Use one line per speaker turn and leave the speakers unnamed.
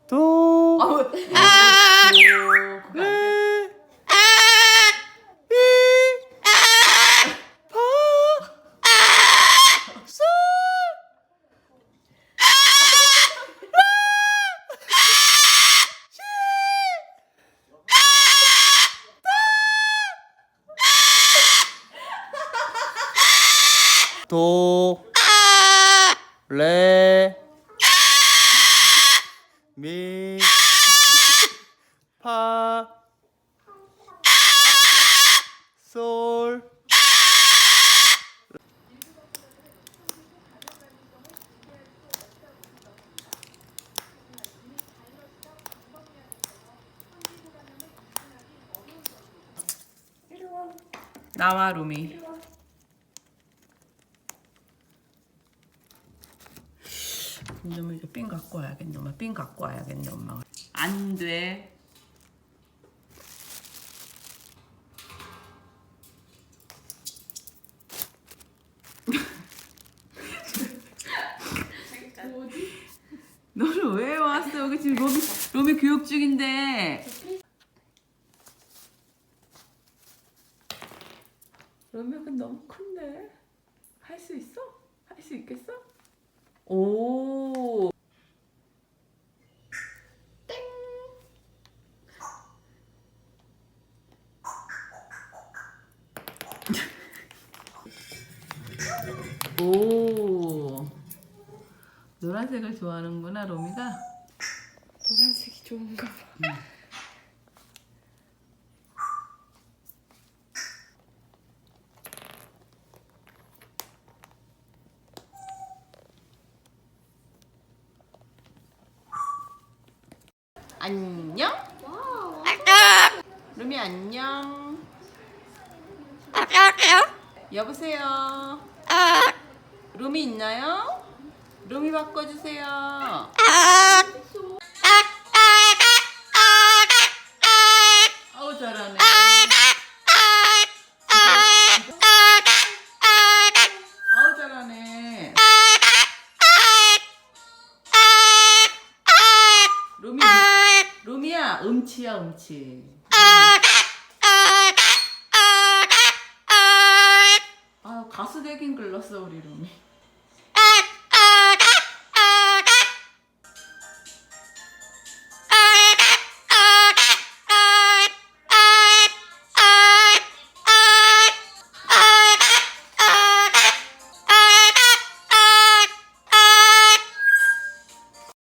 도, 레, 도, 레, 미, 파, 솔. 나와 루미. 놈을 이렇게 삥 갖고 와야겠네. 엄마 삥 갖고 와야겠네. 엄마가 안 돼. 너는 왜 왔어? 여기 지금 로미 교육 중인데. 로미가 너무 큰데. 할 수 있어? 할 수 있겠어? 오. 땡. 오. 노란색을 좋아하는구나, 로미가.
노란색이 좋은가 봐.
안녕? 루미 안녕? 여보세요? 루미 있나요? 루미 바꿔주세요. 아우 잘하네. 아우 잘하네. 루미야 음치야 음치. 아 가수 되긴 글렀어 우리 루미.